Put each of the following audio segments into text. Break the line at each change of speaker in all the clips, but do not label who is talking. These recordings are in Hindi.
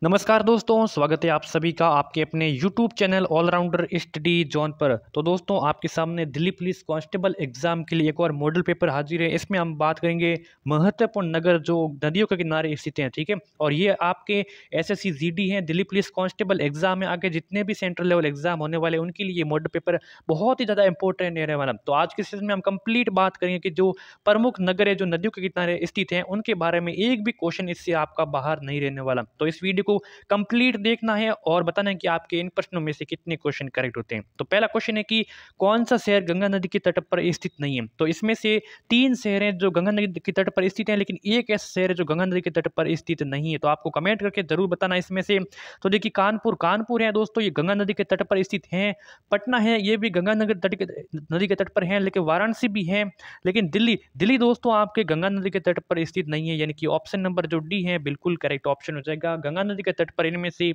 नमस्कार दोस्तों, स्वागत है आप सभी का आपके अपने YouTube channel Allrounder Study Zone पर। तो दोस्तों, आपके सामने दिल्ली पुलिस कांस्टेबल एग्जाम के लिए एक और मॉडल पेपर हाजिर है। इसमें हम बात करेंगे महत्वपूर्ण नगर जो नदियों के किनारे स्थित हैं, ठीक है। और ये आपके SSC GD हैं, दिल्ली पुलिस कांस्टेबल एग्जाम है। आगे जितने भी सेंट्रल लेवल एग्जाम होने वाले उनके लिए मॉडल पेपर बहुत ही ज़्यादा इंपॉर्टेंट रहने वाला। तो आज के सेशन में हम कंप्लीट बात करेंगे कि जो प्रमुख नगर है जो नदियों के किनारे स्थित हैं उनके बारे में एक भी क्वेश्चन इससे आपका बाहर नहीं रहने वाला। तो इस वीडियो को कंप्लीट देखना है और बताना है कि आपके इन प्रश्नों में से कितने क्वेश्चन करेक्ट होते हैं। तो पहला क्वेश्चन है कि कौन सा शहर गंगा नदी के तट पर स्थित नहीं है। तो इसमें से 3 शहर हैं जो गंगा नदी के तट पर स्थित हैं, लेकिन एक ऐसा शहर है जो गंगा नदी के तट पर स्थित नहीं है। तो आपको कमेंट करके जरूर बताना इसमें से। तो देखिए, कानपुर है दोस्तों, ये गंगा नदी के तट पर स्थित है। पटना है, ये भी गंगा नदी के तट पर है, लेकिन वाराणसी भी है। लेकिन दिल्ली दोस्तों आपके गंगा नदी के तट पर स्थित नहीं है, यानी कि ऑप्शन नंबर जो डी है बिल्कुल करेक्ट ऑप्शन हो जाएगा। गंगा नदी के तट पर इनमें से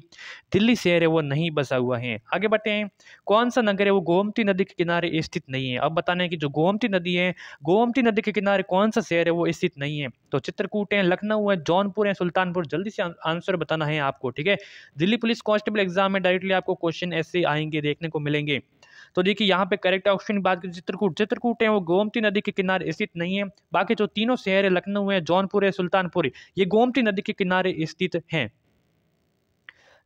दिल्ली शहर है वो नहीं बसा हुआ है। आगे बढ़ते हैं, कौन सा नगर है वो गोमती नदी के किनारे स्थित नहीं है। अब बताना है कि जो गोमती नदी है, गोमती नदी के किनारे कौन सा शहर है वो स्थित नहीं है। तो चित्रकूट है, लखनऊ है, जौनपुर है, सुल्तानपुर। जल्दी से आंसर बताना है आपको, ठीक है। दिल्ली पुलिस कांस्टेबल एग्जाम में डायरेक्टली आपको क्वेश्चन ऐसे आएंगे, देखने को मिलेंगे। तो देखिए, यहाँ पे करेक्ट ऑप्शन की बात करें, चित्रकूट है वो गोमती नदी के किनारे स्थित नहीं है। बाकी जो तीनों शहर है, लखनऊ है, जौनपुर है, सुल्तानपुर है, ये गोमती नदी के किनारे स्थित हैं।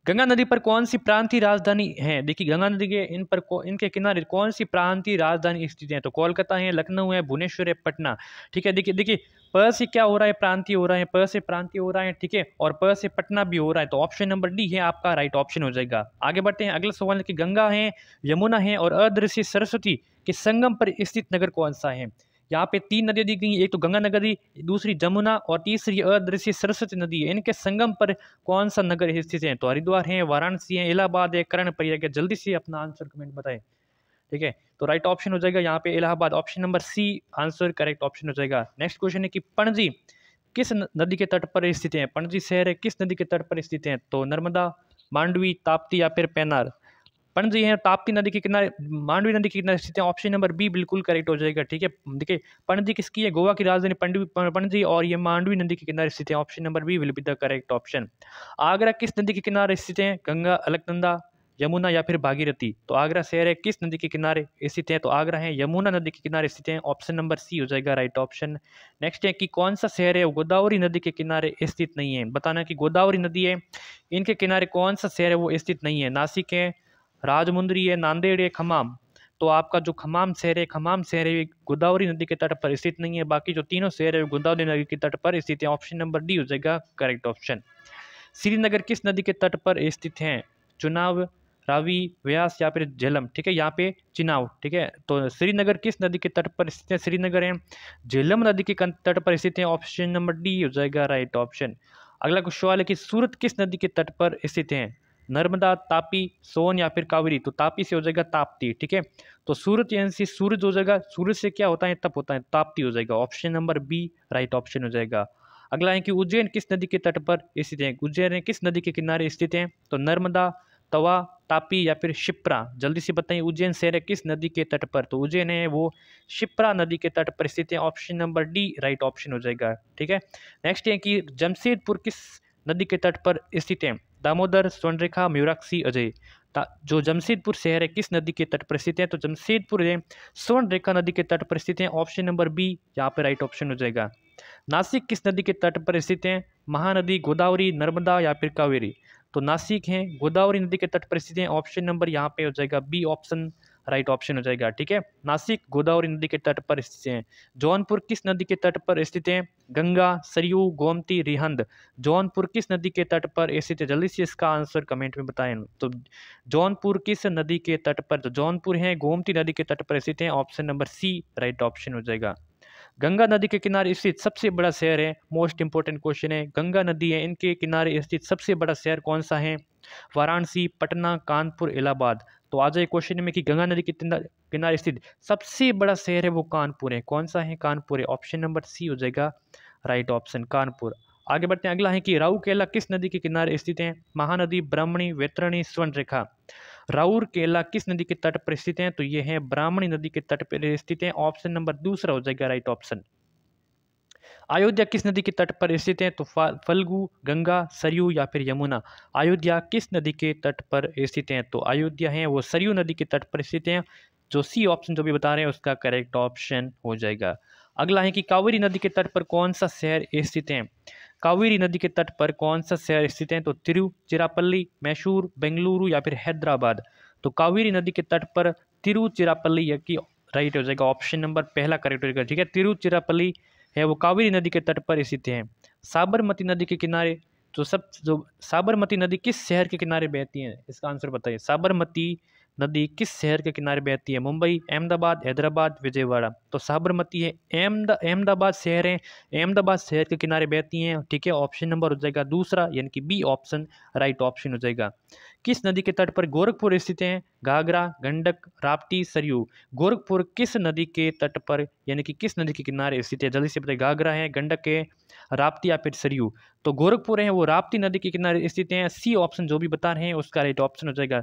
गंगा नदी पर कौन सी प्रांतीय राजधानी है। देखिए, गंगा नदी के इनके किनारे कौन सी प्रांतीय राजधानी स्थित है। तो कोलकाता है, लखनऊ है, भुवनेश्वर है, पटना। ठीक है, देखिए देखिए, प से क्या हो रहा है, प्रांतीय हो रहा है, प से प्रांतीय हो रहा है, ठीक है, और प से पटना भी हो रहा है। तो ऑप्शन नंबर डी है आपका राइट ऑप्शन हो जाएगा। आगे बढ़ते हैं, अगला सवाल है कि गंगा है, यमुना है और अदृश्य सरस्वती के संगम पर स्थित नगर कौन सा है। यहाँ पे 3 नदियां दी गई, एक तो गंगा नदी, दूसरी जमुना और तीसरी अदृश्य सरस्वती नदी है। इनके संगम पर कौन सा नगर स्थित है। तो हरिद्वार है, वाराणसी है, इलाहाबाद है, कर्णप्रयाग है। जल्दी से अपना आंसर कमेंट बताएं, ठीक है। तो राइट ऑप्शन हो जाएगा यहाँ पे Allahabad, option number C answer correct option हो जाएगा। नेक्स्ट क्वेश्चन है कि पणजी किस नदी के तट पर स्थित है। पणजी शहर है किस नदी के तट पर स्थित है। तो नर्मदा, मांडवी, ताप्ती या फिर पेनार। पणजी है ताप्ती नदी के किनारे, मांडवी नदी के किनारे स्थित है, ऑप्शन नंबर बी बिल्कुल करेक्ट हो जाएगा, ठीक है। देखिए, पणजी किसकी है, गोवा की राजधानी पणजी, और ये मांडवी नदी के किनारे स्थित है, option number B will be the correct option. Agra किस नदी के किनारे स्थित है। गंगा, अलकनंदा, यमुना या फिर भागीरथी। तो आगरा शहर है किस नदी के किनारे स्थित है। तो आगरा है यमुना नदी के किनारे स्थित है, ऑप्शन नंबर सी हो जाएगा राइट ऑप्शन। नेक्स्ट है कि कौन सा शहर है गोदावरी नदी के किनारे स्थित नहीं है। बताना कि गोदावरी नदी है, इनके किनारे कौन सा शहर है वो स्थित नहीं है। नासिक है, राजमुंदरी है, नांदेड़ है, खम्माम। तो आपका जो खम्माम शहर है ये गोदावरी नदी के तट पर स्थित नहीं है। बाकी जो तीनों शहर है गोदावरी नदी के तट पर स्थित है, ऑप्शन नंबर डी हो जाएगा करेक्ट ऑप्शन। श्रीनगर किस नदी के तट पर स्थित है। चुनाव, रावी, व्यास या फिर झेलम। ठीक है, यहाँ पे चिनाव, ठीक है। तो श्रीनगर किस नदी के तट पर स्थित है। श्रीनगर है झेलम नदी के तट पर स्थित है, ऑप्शन नंबर डी हो जाएगा राइट ऑप्शन। अगला कुछ सवाल है कि सूरत किस नदी के तट पर स्थित है। नर्मदा, तापी, सोन या फिर कावेरी। तो तापी से हो जाएगा ताप्ती, ठीक है। तो सूरत यानी से सूरज हो जाएगा, सूरज से क्या होता है तप होता है, ताप्ती हो जाएगा, option number B right option हो जाएगा। अगला है कि उज्जैन किस नदी के तट पर स्थित है। उज्जैन किस नदी के किनारे स्थित है। तो नर्मदा, तवा, तापी या फिर शिप्रा। जल्दी से बताइए, उज्जैन शहर है किस नदी के तट पर। तो उज्जैन है वो शिप्रा नदी के तट पर स्थित है, option number D right option हो जाएगा, ठीक है। नेक्स्ट है कि जमशेदपुर किस नदी के तट पर स्थित है। दामोदर, स्वर्णरेखा, मयूराक्षी, अजय। जो जमशेदपुर शहर है किस नदी के तट पर स्थित है। तो जमशेदपुर है स्वर्णरेखा नदी के तट पर स्थित है, ऑप्शन नंबर बी यहाँ पे राइट ऑप्शन हो जाएगा। नासिक किस नदी के तट पर स्थित है। महानदी, गोदावरी, नर्मदा या फिर कावेरी। तो नासिक है गोदावरी नदी के तट पर स्थित है, ऑप्शन नंबर यहाँ पे हो जाएगा बी ऑप्शन राइट ऑप्शन हो जाएगा, ठीक है। नासिक गोदावरी नदी के तट पर स्थित है। जौनपुर किस नदी के तट पर स्थित है। गंगा, सरयू, गोमती, रिहंद। जौनपुर किस नदी के तट पर स्थित है। जल्दी से इसका आंसर कमेंट में बताएं। तो जौनपुर किस नदी के तट पर, तो जौनपुर है गोमती नदी के तट पर स्थित है, option number C right option हो जाएगा। गंगा नदी के किनारे स्थित सबसे बड़ा शहर है, मोस्ट इंपोर्टेंट क्वेश्चन है, गंगा नदी है इनके किनारे स्थित सबसे बड़ा शहर कौन सा है। वाराणसी, पटना, कानपुर, इलाहाबाद। तो आ जाए क्वेश्चन में कि गंगा नदी के किनारे स्थित सबसे बड़ा शहर है वो कानपुर है। कौन सा है, कानपुर है, ऑप्शन नंबर सी हो जाएगा राइट ऑप्शन कानपुर। आगे बढ़ते हैं, अगला है कि राउरकेला किस नदी के किनारे स्थित है। महानदी, ब्राह्मणी, वैतरणी, स्वर्णरेखा। राउरकेला किस नदी के तट पर स्थित है। तो ये है ब्राह्मणी नदी के तट पर स्थित है, ऑप्शन नंबर दूसरा हो जाएगा राइट ऑप्शन। अयोध्या किस नदी के तट पर स्थित है? तो फल्गु, गंगा, सरयू या फिर यमुना। अयोध्या किस नदी के तट पर स्थित है? तो अयोध्या है वो सरयू नदी के तट पर स्थित है। जो सी ऑप्शन जो भी बता रहे हैं उसका करेक्ट ऑप्शन हो जाएगा। अगला है कि कावेरी नदी के तट पर कौन सा शहर स्थित है? कावेरी नदी के तट पर कौन सा शहर स्थित है? तो तिरुचिरापल्ली, मैसूर, बेंगलुरु या फिर हैदराबाद। तो कावेरी नदी के तट पर तिरुचिरापल्ली या की राइट हो जाएगा, ऑप्शन नंबर पहला करेक्ट हो जाएगा। ठीक है, तिरुचिरापल्ली है वो कावेरी नदी के तट पर स्थित है। साबरमती नदी के किनारे तो सब जो साबरमती नदी किस शहर के किनारे बहती है? इसका आंसर बताइए। साबरमती नदी किस शहर के किनारे बहती है? मुंबई, अहमदाबाद, हैदराबाद, विजयवाड़ा। तो साबरमती है अहमदाबाद शहर है, अहमदाबाद शहर के किनारे बहती हैं। ठीक है, ऑप्शन नंबर हो जाएगा दूसरा यानी कि बी ऑप्शन राइट ऑप्शन हो जाएगा। किस नदी के तट पर गोरखपुर स्थित है? घाघरा, गंडक, राप्ती, सरयू। गोरखपुर किस नदी के तट पर यानी कि किस नदी के किनारे स्थित है? जल्दी से बताइए। घाघरा है, गंडक है, राप्ती या फिर सरयू। तो गोरखपुर है वो राप्ती नदी के किनारे स्थित है। सी ऑप्शन जो भी बता रहे हैं उसका राइट ऑप्शन हो जाएगा।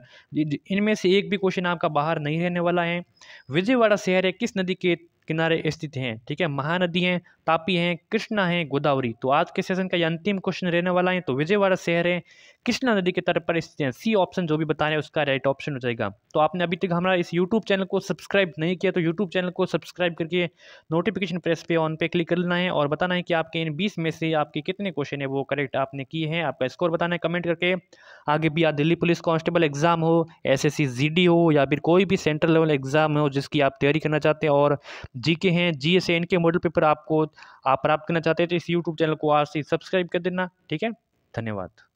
इनमें से एक भी क्वेश्चन आपका बाहर नहीं रहने वाला है। विजयवाड़ा शहर है किस नदी के किनारे स्थित हैं? ठीक है, महानदी है, तापी है, कृष्णा है, गोदावरी। तो आज के सेशन का ये अंतिम क्वेश्चन रहने वाला है। तो विजयवाड़ा शहर है कृष्णा नदी के तट पर स्थित है। सी ऑप्शन जो भी बता रहे हैं उसका राइट ऑप्शन हो जाएगा। तो आपने अभी तक हमारा इस यूट्यूब चैनल को सब्सक्राइब नहीं किया तो यूट्यूब चैनल को सब्सक्राइब करके नोटिफिकेशन प्रेस पे ऑन पे क्लिक कर लेना है और बताना है कि आपके इन 20 में से आपके कितने क्वेश्चन है वो करेक्ट आपने किए हैं। आपका स्कोर बताना है कमेंट करके। आगे भी दिल्ली पुलिस कांस्टेबल एग्जाम हो, एसएससी जीडी हो या फिर कोई भी सेंट्रल लेवल एग्जाम हो जिसकी आप तैयारी करना चाहते हैं और जीके हैं, जीएस इनके मॉडल पेपर आप प्राप्त करना चाहते हैं तो इस यूट्यूब चैनल को आज से सब्सक्राइब कर देना। ठीक है, धन्यवाद।